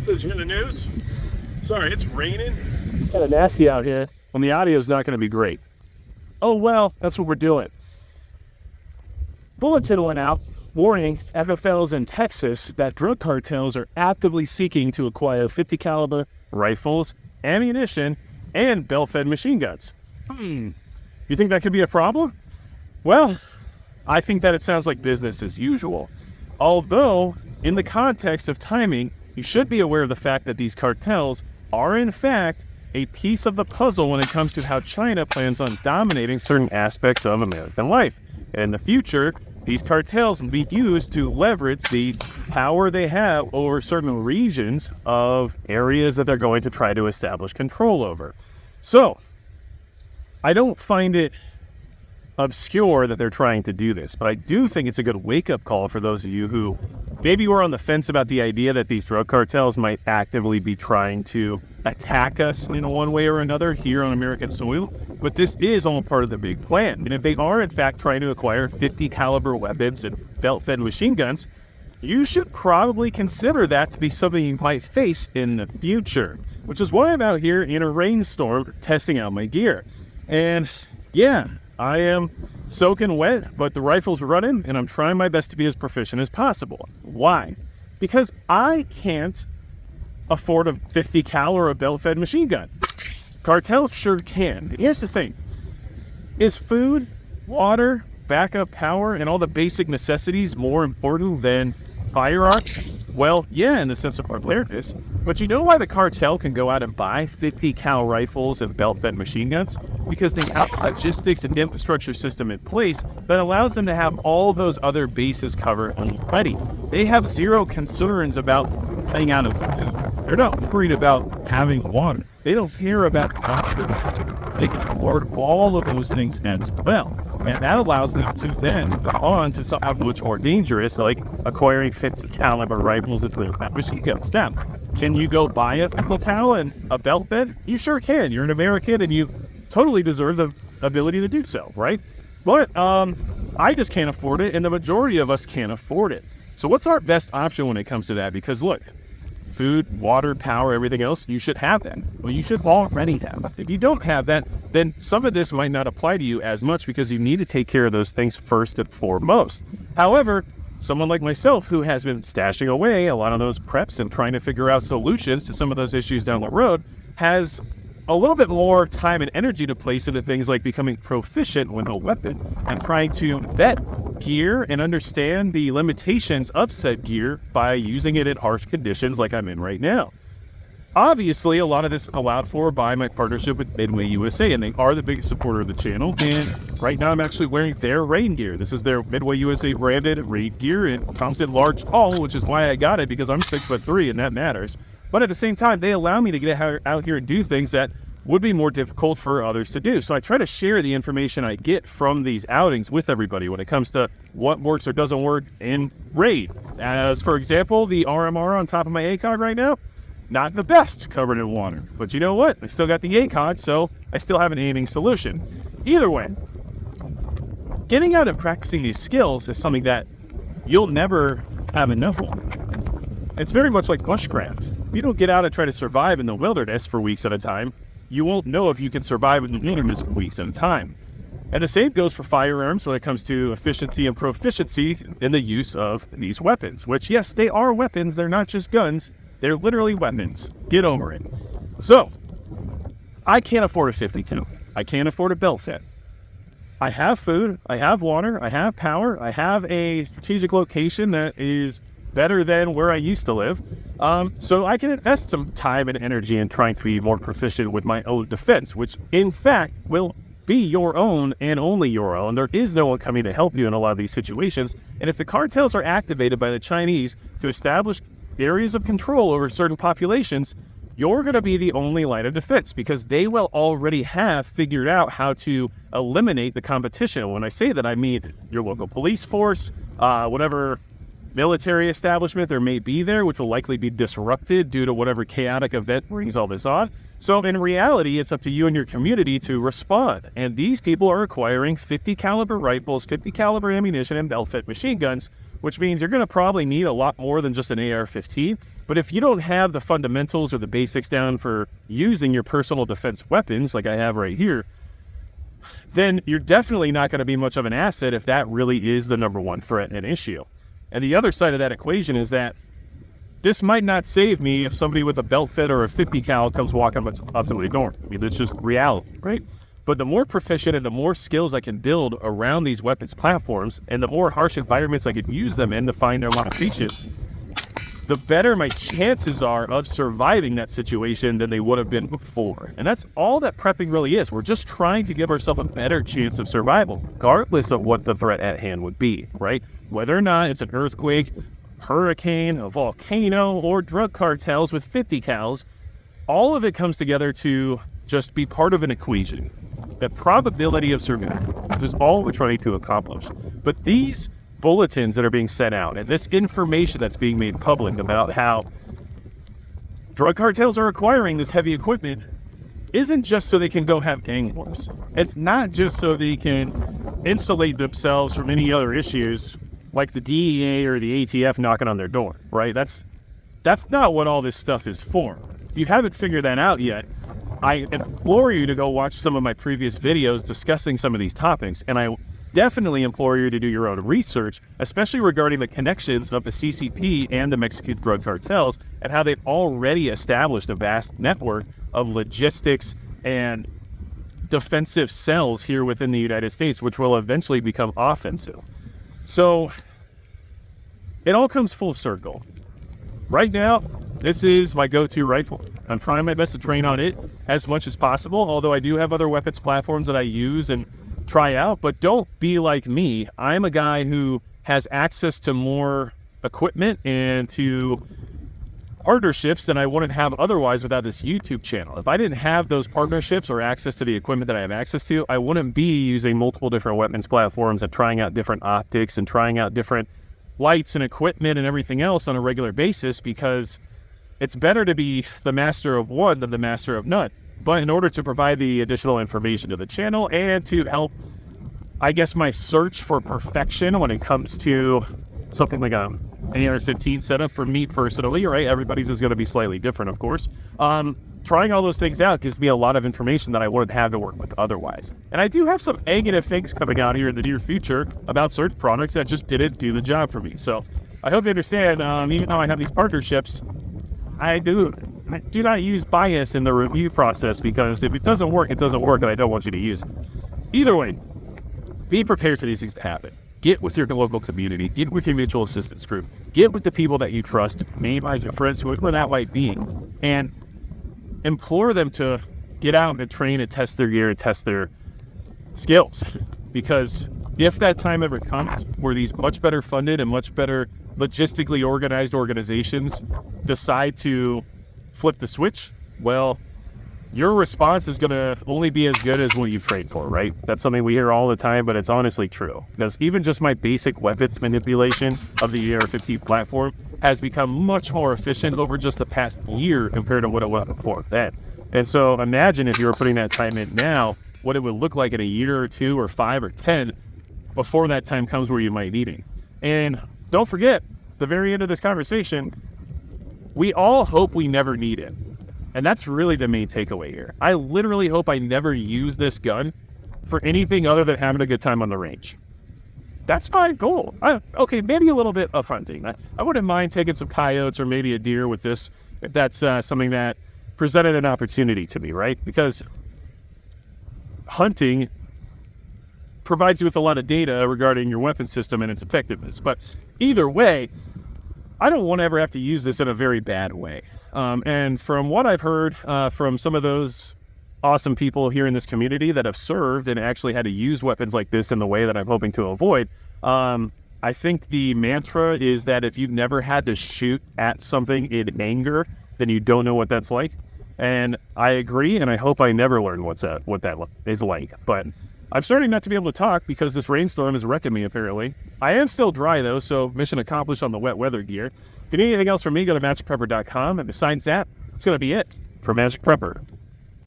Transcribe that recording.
Did you hear the news? Sorry, it's raining. It's kind of nasty out here, and the audio is not going to be great. Oh, well, that's what we're doing. Bulletin went out warning FFLs in Texas that drug cartels are actively seeking to acquire 50 caliber rifles, ammunition, and belt-fed machine guns. You think that could be a problem? Well, I think that it sounds like business as usual. Although, in the context of timing, you should be aware of the fact that these cartels are in fact a piece of the puzzle when it comes to how China plans on dominating certain aspects of American life. And in the future, these cartels will be used to leverage the power they have over certain regions of areas that they're going to try to establish control over. So, I don't find it obscure that they're trying to do this, but I do think it's a good wake-up call for those of you who maybe were on the fence about the idea that these drug cartels might actively be trying to attack us in one way or another here on American soil. But this is all part of the big plan. And if they are in fact trying to acquire 50 caliber weapons and belt-fed machine guns, you should probably consider that to be something you might face in the future, which is why I'm out here in a rainstorm testing out my gear. And yeah, I am soaking wet, but the rifle's running, and I'm trying my best to be as proficient as possible. Why? Because I can't afford a 50 cal or a belt-fed machine gun. Cartels sure can. And here's the thing. Is food, water, backup power, and all the basic necessities more important than firearms? Well, yeah, in the sense of preparedness. But you know why the cartel can go out and buy 50 cal rifles and belt-fed machine guns? Because they have logistics and infrastructure system in place that allows them to have all those other bases covered already. They have zero concerns about running out of food. They're not worried about having water. They don't care about water. They can afford all of those things as well. And that allows them to then go on to something much more dangerous, like acquiring 50 caliber rifles and machine guns. Now, can you go buy a 50 cal and a belt fed? You sure can. You're an American and you totally deserve the ability to do so, right? But I just can't afford it, and the majority of us can't afford it. So what's our best option when it comes to that? Because look, food, water, power, everything else, you should have that. Well, you should already have it. If you don't have that, then some of this might not apply to you as much because you need to take care of those things first and foremost. However, someone like myself who has been stashing away a lot of those preps and trying to figure out solutions to some of those issues down the road has a little bit more time and energy to place into things like becoming proficient with a weapon and trying to vet gear and understand the limitations of said gear by using it in harsh conditions like I'm in right now. Obviously, a lot of this is allowed for by my partnership with Midway USA, and they are the biggest supporter of the channel. And right now I'm actually wearing their rain gear. This is their Midway USA branded rain gear, and it comes in large tall, which is why I got it, because I'm 6'3", and that matters. But at the same time, they allow me to get out here and do things that would be more difficult for others to do. So I try to share the information I get from these outings with everybody when it comes to what works or doesn't work in raid. As for example, the RMR on top of my ACOG right now, not the best covered in water. But you know what? I still got the ACOG, so I still have an aiming solution. Either way, getting out and practicing these skills is something that you'll never have enough of. It's very much like bushcraft. If you don't get out and try to survive in the wilderness for weeks at a time, you won't know if you can survive in the wilderness for weeks at a time. And the same goes for firearms when it comes to efficiency and proficiency in the use of these weapons, which, yes, they are weapons. They're not just guns. They're literally weapons. Get over it. So, I can't afford a 50 cal. I can't afford a belt fed. I have food. I have water. I have power. I have a strategic location that is better than where I used to live. So I can invest some time and energy in trying to be more proficient with my own defense, which in fact will be your own and only your own. There is no one coming to help you in a lot of these situations. And if the cartels are activated by the Chinese to establish areas of control over certain populations, you're going to be the only line of defense because they will already have figured out how to eliminate the competition. When I say that, I mean your local police force, whatever military establishment there may be there, which will likely be disrupted due to whatever chaotic event brings all this on. So in reality, it's up to you and your community to respond. And these people are acquiring 50 caliber rifles, 50 caliber ammunition, and belt-fed machine guns, which means you're going to probably need a lot more than just an AR-15. But if you don't have the fundamentals or the basics down for using your personal defense weapons, like I have right here, then you're definitely not going to be much of an asset if that really is the number one threat and issue. And the other side of that equation is that this might not save me if somebody with a belt fit or a 50 cal comes walking up to my door. I mean, that's just reality, right? But the more proficient and the more skills I can build around these weapons platforms, and the more harsh environments I can use them in to find their limitations, the better my chances are of surviving that situation than they would have been before. And that's all that prepping really is. We're just trying to give ourselves a better chance of survival, regardless of what the threat at hand would be, right? Whether or not it's an earthquake, hurricane, a volcano, or drug cartels with 50 cals, all of it comes together to just be part of an equation. The probability of survival, which is all we're trying to accomplish. But these bulletins that are being sent out and this information that's being made public about how drug cartels are acquiring this heavy equipment isn't just so they can go have gang wars. It's not just so they can insulate themselves from any other issues like the DEA or the ATF knocking on their door, right? That's not what all this stuff is for. If you haven't figured that out yet, I implore you to go watch some of my previous videos discussing some of these topics, and I definitely implore you to do your own research, especially regarding the connections of the CCP and the Mexican drug cartels and how they've already established a vast network of logistics and defensive cells here within the United States, which will eventually become offensive. So it all comes full circle. Right now, this is my go-to rifle. I'm trying my best to train on it as much as possible, although I do have other weapons platforms that I use and try out, but don't be like me. I'm a guy who has access to more equipment and to partnerships than I wouldn't have otherwise without this YouTube channel. If I didn't have those partnerships or access to the equipment that I have access to, I wouldn't be using multiple different weapons platforms and trying out different optics and trying out different lights and equipment and everything else on a regular basis, because it's better to be the master of one than the master of none. But in order to provide the additional information to the channel and to help, I guess, my search for perfection when it comes to something like a AR-15 setup for me personally, right? Everybody's is going to be slightly different, of course. Trying all those things out gives me a lot of information that I wouldn't have to work with otherwise. And I do have some negative things coming out here in the near future about certain products that just didn't do the job for me. So I hope you understand, even though I have these partnerships, I do not use bias in the review process, because if it doesn't work, it doesn't work, and I don't want you to use it. Either way, be prepared for these things to happen. Get with your local community. Get with your mutual assistance group. Get with the people that you trust, minimize your friends, whoever that might be, and implore them to get out and train and test their gear and test their skills. Because if that time ever comes where these much better funded and much better logistically organized organizations decide to flip the switch, well, your response is going to only be as good as what you've trained for, right? That's something we hear all the time, but it's honestly true. Because even just my basic weapons manipulation of the AR-15 platform has become much more efficient over just the past year compared to what it was before then. And so imagine if you were putting that time in now, what it would look like in a year or 2 or 5 or 10 before that time comes where you might need it. And don't forget, the very end of this conversation, we all hope we never need it. And that's really the main takeaway here. I literally hope I never use this gun for anything other than having a good time on the range. That's my goal. Okay, maybe a little bit of hunting. I wouldn't mind taking some coyotes or maybe a deer with this, if that's something that presented an opportunity to me, right? Because hunting provides you with a lot of data regarding your weapon system and its effectiveness. But either way, I don't want to ever have to use this in a very bad way. And from what I've heard from some of those awesome people here in this community that have served and actually had to use weapons like this in the way that I'm hoping to avoid, I think the mantra is that if you've never had to shoot at something in anger, then you don't know what that's like. And I agree, and I hope I never learn what that is like. But I'm starting not to be able to talk because this rainstorm is wrecking me, apparently. I am still dry, though, so mission accomplished on the wet weather gear. If you need anything else from me, go to magicprepper.com. And besides that, it's going to be it for Magic Prepper.